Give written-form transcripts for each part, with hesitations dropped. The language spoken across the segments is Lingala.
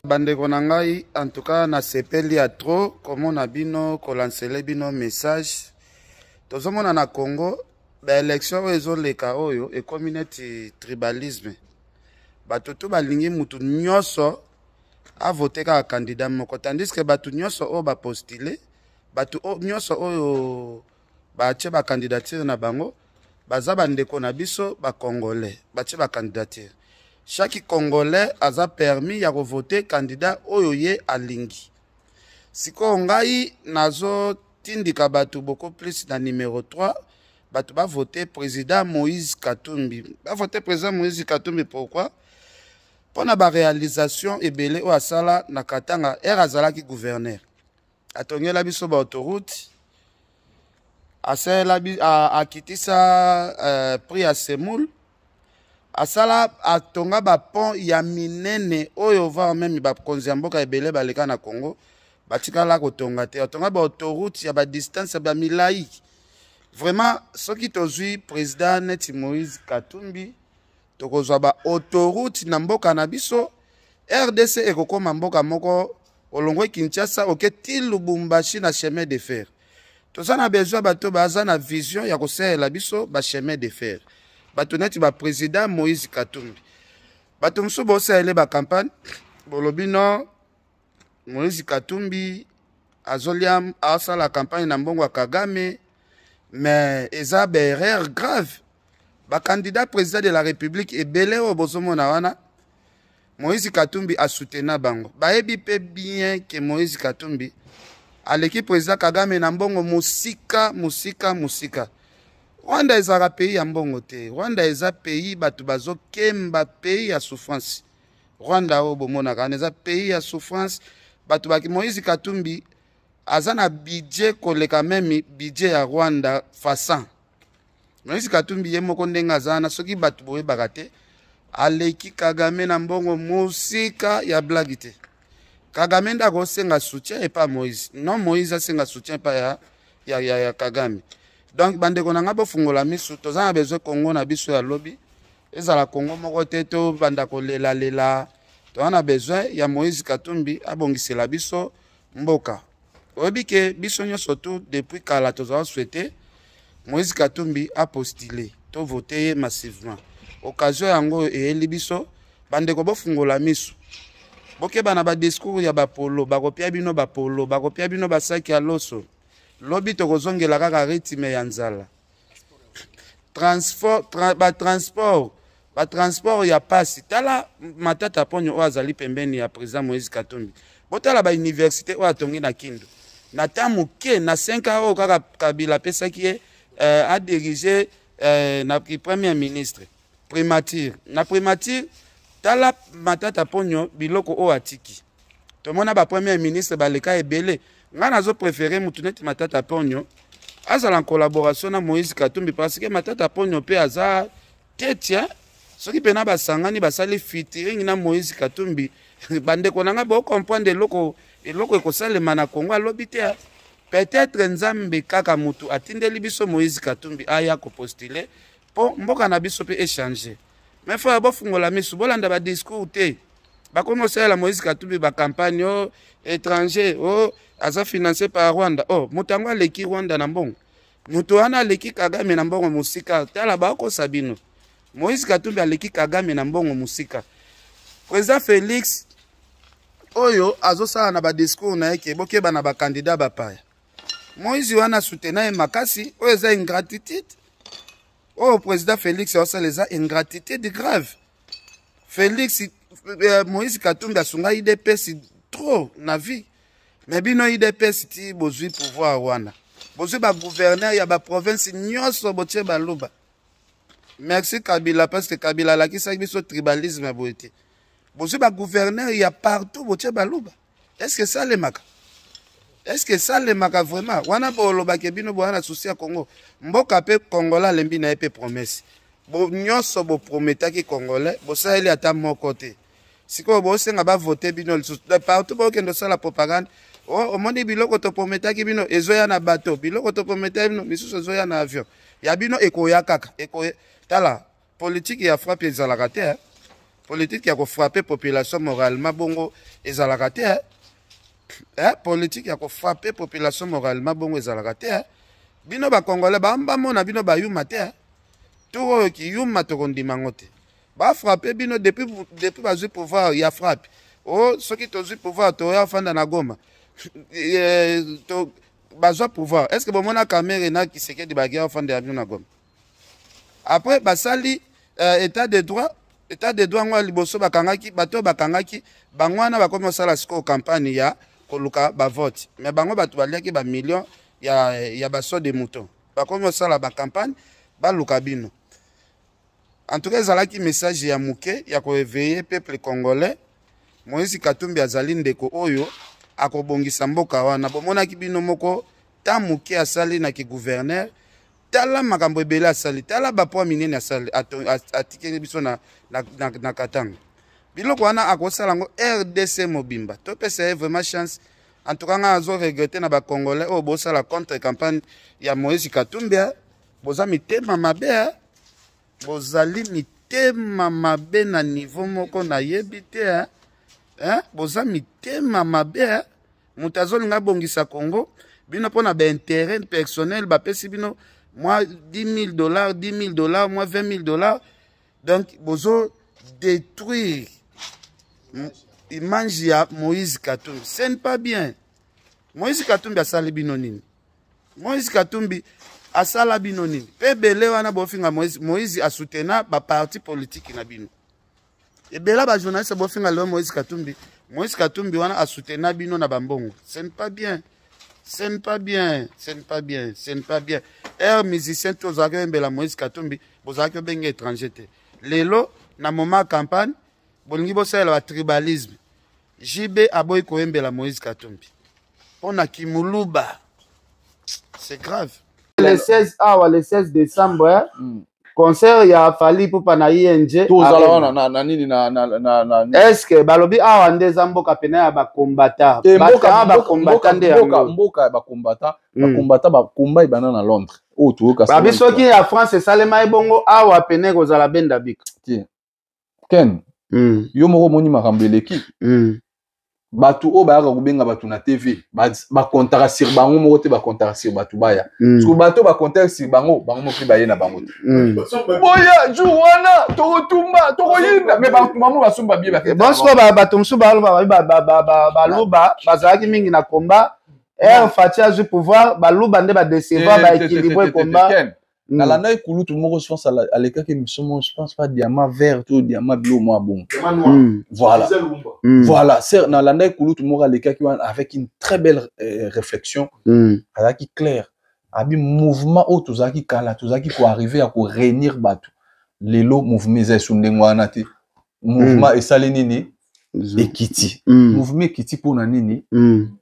Bandeko na ngai, en tout cas na sepeli a trop comme na bino kolancele bino message. Tozomona na Congo ba élection oyo leka oyo e community tribalisme. Batutu balingi mutu nyonso a voter ka candidat moko, tandis que batu nyonso oyo ba postuler, batu nyonso oyo ba che ba candidature na bango, baza bandeko na biso ba congolais, ba che ba candidature. Chaque Congolais a permis ya voter candidat oyo ye alingi. Siko ngai nazo tindika batu beaucoup plus na numéro 3, batu ba voter président Moïse Katumbi. Ba voter président Moïse Katumbi pourquoi? Pour na réalisation ebele o asala na Katanga azala ki gouverneur. Atongela biso ba autoroute. Asala a kitisa prix à Semoul. Asala atonga ba pont ya minene oyo va même ba konzi mboka ebele baleka na Congo batikala kotonga te atonga ba autoroute ya ba distance ba milai. Vraiment soki tozui président neti Moïse Katumbi tokozwa ba autoroute na mboka na biso RDC ekokoma mboka moko olongwe Kinshasa oketi Lubumbashi na chemin de fer. Tozana besoin bato baza na vision ya kosela biso ba chemin de fer. Batoneti ba président Moïse Katumbi. Bato mso bosa ele ba campagne bolobino Moïse Katumbi azoliam asa la campagne na mbongo wa Kagame, mais eza ba erreur grave. Ba candidat président de la République ebele o bozomona wana Moïse Katumbi a soutenu bango. Baebi pe bien que Moïse Katumbi aleki président Kagame na mbongo musika. Rwanda ezaka pays ya mbongo te. Rwanda eza pays batu bazo kemba pays ya souffrance. Rwanda o bomona kana eza pays ya souffrance. Batu baki Moïse Katumbi azana budget koleka même budget ya Rwanda façon. Moïse Katumbi ye moko ndenga azana soki batu boye bakate aleki Kagame na mbongo musika ya blague te. Kagame ndako senga soutien et pas Moïse. Non Moïse senga soutien pas ya Kagame. Donc bandeko na ngabo fungola misu tozana besoin Congo na biso ya lobby ezala Congo moko te to bandako lela tozana besoin ya Moïse Katumbi abongisela biso mboka oyebi ke biso nyonso tout depuis kala tozala souhaité Moïse Katumbi a postulé to voter massivement occasion yango eyeli biso bandeko bofungola misu bokeba na ba discours ya bapolo bakopia bino bapolo bakopia bino basaki ya loso lobi tokozongela kaka rythme ya nzala. Transport ya pasi. Tala matata ponyo o azali pembeni ya président Moïse Katumbi. Botala ba université o atongi na Kindu. Na tamuke na 5 ans kaka Kabila pesaki ye a dirigé na premier ministre. Primature. Na primature tala matata ponyo biloko o atiki. Tomona ba premier ministre baleka ebele. Nga nazo préféré mutuneti matata ponyo azala en collaboration na Moïse Katumbi parce que matata ponyo pe aza tetia soki pena basangani basali featuring na Moïse Katumbi bandeko nanga bo comprendre eloko ekosalema na Congo alobi te peut-être nzambe kaka mutu atindeli biso Moïse Katumbi aya ko postuler po mboka na biso pe échanger mais faut abo fungola misu bolanda ba discours te bakomo sala Moïse Katumbi ba campagne étranger aza financé par Rwanda. Oh, mutango leki Rwanda na mbongo. Mutu wana leki Kagame na mbongo musika. Tala bako sabino. Moïse Katumbi leki Kagame na mbongo musika. Président Félix oyo azosala na ba discours na yeke bokeba na ba candidat bapaya. Moïse wana soutenait makasi oyo za ingratitude. Oh, président Félix osala les ingratitude grave. Félix Moïse Katumbi asunga IDPS trop na vie. Mais bino IDPS ti bozui pouvoir wana. Bozui ba gouverneur ya ba province nyonso botie baloba. Merci Kabila parce que Kabila la ki sa biso tribalisme boete. Bozui ba gouverneur ya partout botie baloba. Est-ce que ça le maka? Est-ce que ça le maka vraiment? Wana boloba ke bino boana souci ya Congo. Mboka pe Congola lembi na pe promesse. Bo nyonso bo prometaki Congolais, bo sa ele ata moko te. Siko bo senga ba voter bino partout bo kendo sala propagande. Oh, au monde biloko to prometaki bino ezoya na bateau, biloko to prometaki bino misusu ezoya na avion. Ya bino ekoya kaka, ekoya tala politique ya frappe ezalaka te. politique ya ko frapper population moralement bongo ezalaka te politique ya ko frapper population moralement bongo ezalaka te bino ba congolais ba mona bino ba yuma te tout ki yuma to kondima te ba frapper bino depuis bazui pouvoir ya frappe ceux qui tozui pouvoir to ya fanda na Goma to bazwa pouvoir est-ce que bomona caméra na ki seke di bagia fanda ya bino na Goma après basali état de droit ngwa liboso bakangaki bato bakangaki bangwana bakomi osala siko campagne ya koluka ba vote mais bango bato baliaki ba millions ya baso de mouton bakomi osala ba campagne baluka bino. En tout cas, ezalaki message ya muke ya ko éveiller peuple congolais. Moïse Katumbi azali ndeko oyo akobongisa mboka wana. Bomonaki bino moko ta muke asali na ki gouverneur tala makambo ebele asali tala bapoa minene asali atikeli biso na Katanga. Biloko wana akosala ngo RDC mobimba. To pesa vraiment chance. En tout cas, azo regretter na ba congolais o bosala contre campagne ya Moïse Katumbi. Boza mitema mabe bozali mitema mabe na niveau moko na yebite boza mitema mabe mutu azolinga bongisa Congo bino pona ba intérêt personnel bapesi bino moi $10 000 moi $20 000 donc bozo détruire image ya Moïse Katumbi. Ce n'est pas bien. Moïse Katumbi asali bino nini? Moïse Katumbi asala bino nini? Pe bele wana bofinga Moïse asutena ba parti politique na bino. E bela ba journaliste bofinga le Moïse Katumbi. Moïse Katumbi wana asutena bino na bambongo. Ce n'est pas bien. Ce n'est pas bien. Ce n'est pas bien. Ce n'est pas bien. Musicien tozaka mbela Moïse Katumbi bozaka benga étranger te. Lelo na moment campagne bolingi bosala ba tribalisme. JB aboy ko mbela Moïse Katumbi. Pona kimuluba. C'est grave. Le 16 décembre, concert ya Fally Ipupa na ING. Est-ce que balobi awa ndezambo kapena ya ba combattant? Ba combattant nde mboka ba combattant ba combat ibana na Londres. O to ka. Ba biso ki ya France salema ebongo awa pene ko zala benda bik. Ken. Yo moko moni makambeleki. Batu o ba kubenga batu na TV ba kontara sur bango moko te ba kontara sur batu baya parce que batu ba kontara sur bango moko ba yena bango boya juwana to tumba to yinda mais batu mamu basumba bien ba bon so batu msuba ba luba bazaki mingi na combat Fatia du pouvoir ba luba nde ba décevoir ba équilibrer combat na la naï koulou tout le monde je pense à l'écart que je pense pas diamant vert tout diamant bleu moi bon voilà voilà c'est dans la naï koulou tout le monde à l'écart qui avec une très belle réflexion avec qui clair abi mouvement au tout ça qui kala tout ça qui pour arriver à réunir batu les lots mouvement zé sundengwana te mouvement et salenini et Kiti mouvement Kiti pour nanini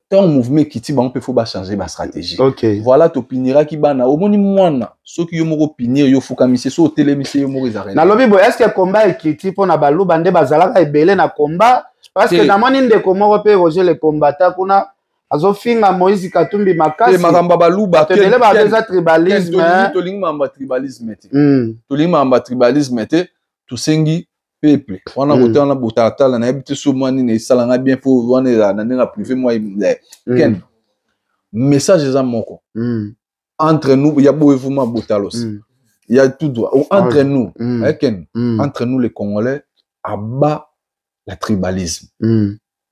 tant mouvement Kiti on peut faut changer ma stratégie voilà to pinira ki bana au moni mwana ceux qui yo moko pinir yo fuka mise so télé mise yo moko izarena na lobi bo est-ce que combat Kiti pour na balu bande bazalaka ebele na combat parce que na moni ndeko moko pe Roger le combattant kuna azofinga Moïse Katumbi makasi makamba baluba tele ba déjà tribalisme tribalisme te to sengi peuple wana kote wana botatala na yebite so mwani ne salanga bien pour wana na ndenga privé moi ken message za moko entre nous il y a mouvement botalos il y a tout droit entre nous ken entre nous les Congolais abat la tribalisme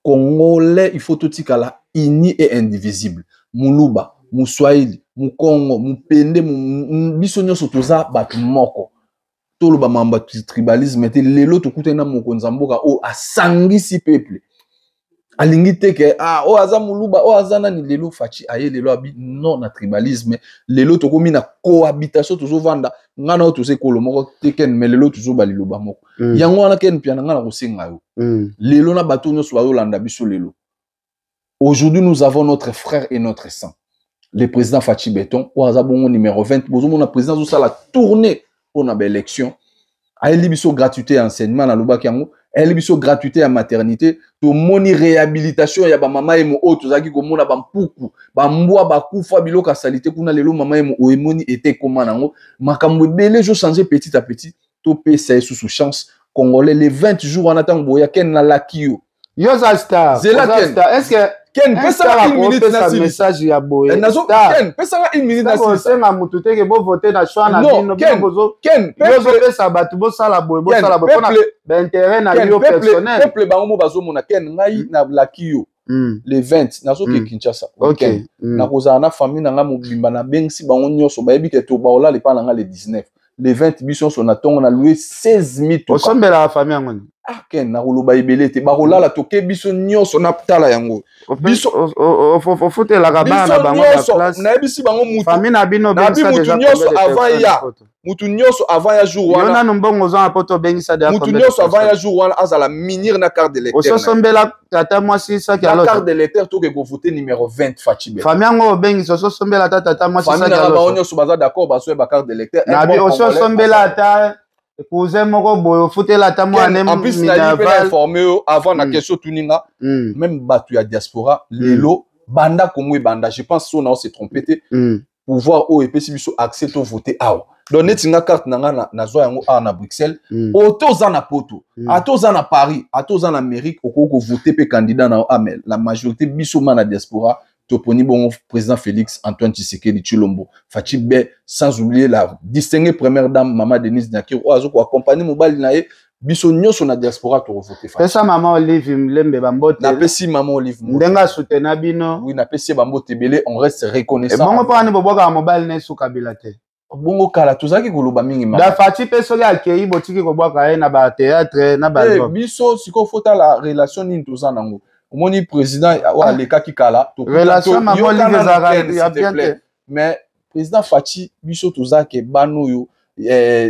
Congolais il faut tout tikala uni et indivisible muluba muswahili mukongo mupende biso nyonso toza batu moko tolo ba mamba tribalisme te lelo to kutena mokonza mboka o asangisi peuple alingi te ke o aza muluba o aza nani lelo fachi aye lelo abi non na tribalisme lelo to komi na cohabitation to vanda ngana to se kolo moko te ken mais lelo to zo ba liloba moko yango wana ken piana ngana ko senga yo lelo na bato nyonso ba yolanda biso lelo. Aujourd'hui nous avons notre frère et notre sang le président Fachi Beton o aza bongo numéro 20 bozo mona président zo sala tourner pour une élection, elle libiso gratuité enseignement na lobaki yango, elle libiso gratuité à maternité, to moni réhabilitation ya ba mama emo o tozaki ko mona ba mpuku, ba mbwa ba kufa biloka salité kuna lelo mama emo o emoni était comment nango, makambo belé jo changer petit à petit, to pesa sous chance congolais les 20 jours en attendant boya ken na lakio yo za star est-ce que ken pesa une minute na message ya boye nazo ken pesa une minute na si senga mutu teke bo voter na choix na bino bozo ken bozo pesa batu bo sala boye pona d'intérêt na yo personnel peuple bango mo bazo mona ken ngai na lakio les 20 nazo ke Kinshasa OK na kozana na famille na nga mobimba na bengsi bango nyonso bayebi ke to baola le pa na nga le 19 les 20 biso so na tongo na loué 16 000 osombela la famille ngoni ken na koloba ebele te bakolala toke biso nyonso na tala yango biso ofutela ka bana na bango na place na ebisi bango mutu famille na bino bengisa mutu nyonso avant ya mutu nyonso avant ya jour wana yona nombongo zo apoto bengisa de mutu nyonso avant ya jour wana azala minir na carte de lecteur ososombela tata mwasi saki alors carte de lecteur to ke ko voter numéro 20 Fachibe famille ngo bengisa ososombela tata mwasi saki alors famille na bango nyonso baza d'accord baso ba carte de lecteur na bi ososombela ata cousin moko boyo futela ta mwana en plus na libre informé avant na question tuninga même batu ya diaspora lelo banda komwe banda je pense so na se tromper pouvoir o epesi biso accès to voter awa donc netinga carte nanga na zo yango a na Bruxelles otoza na poto atoza na Paris atoza na Amérique okoko voter pe candidat na amel la majorité biso mana diaspora toponi bon président Félix Antoine Tshisekedi Tshilombo Fachibe sans oublier la distinguée première dame maman Denise Nyakiro oazo ko accompagner mobali na ye biso nyonso na diaspora to voter fa pesa maman Olive Mlembe bambote na pesi maman Olive ndenga soutenir bino oui na pesi bambote belé on reste reconnaissant bongo pa ni boboka mobali na su kabila te bongo kala tozaki koloba mingi ma da Fachi peso ya kei botiki ko boka ye na ba théâtre na ba biso siko fota la relation ni toza nango omoni président wa leka kikala to relation maman Olive ya bien te mais président Fachi biso tozake bano yo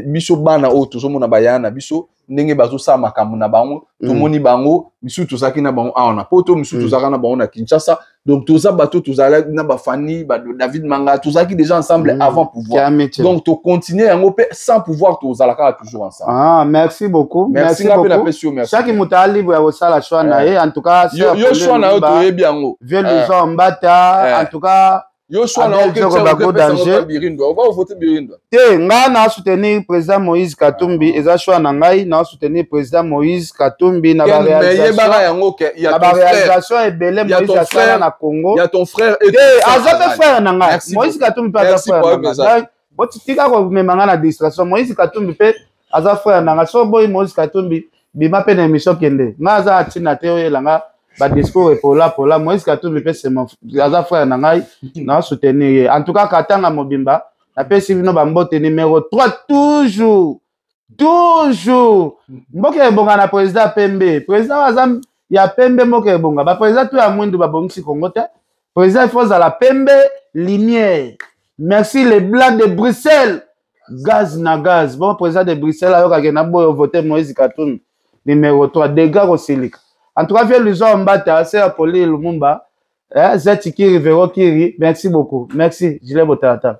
biso bana o tozomona bayana biso ndenge bazo sa makambo na bango tomoni bango biso tozaki na bango awa na poto biso tozaka na bango na Kinshasa donc toza bato tozala na ba Fanny ba David Manga tozaki déjà ensemble avant pouvoir donc to continuer yango pe sans pouvoir tozalaka toujours ensemble merci beaucoup merci beaucoup chaque mutali ya osala choix na ye en tout cas yo choix na yo toyebi yango vieux Luzon Mbata en tout cas yo choix na o danger on va voter Birindo te nga na soutenir président Moïse Katumbi eza choix na ngai na soutenir président Moïse Katumbi na ba réalisation ebele Moïse asala na Congo il y a ton frère et azote frère na ngai Moïse Katumbi pa aza frère na ngai botika ko memanga na distraction Moïse Katumbi pe aza frère na ngai so boy Moïse Katumbi bima pe na émission kende nga aza atina te oyelanga ba discours pola Moïse Katumbi pe c'est mon aza frère na ngai na soutenir en tout cas katanga mobimba na pesi bino bambote numéro 3 toujours mboke bonga na président Pembe président azam ya Pembe mboke bonga ba président tout ya mwindu ba bongisi Congo te président faut za la Pembe lumière merci les blancs de Bruxelles gaz na gaz bon président de Bruxelles ayoka ke na boyo voter Moïse Katumbi numéro 3 dégâts au silika. En tout cas, vieux Luzon Mbata, c'est Apolli Lumumba, Zeti Kiri, Vero Kiri, merci beaucoup. Merci, Gilles Botata.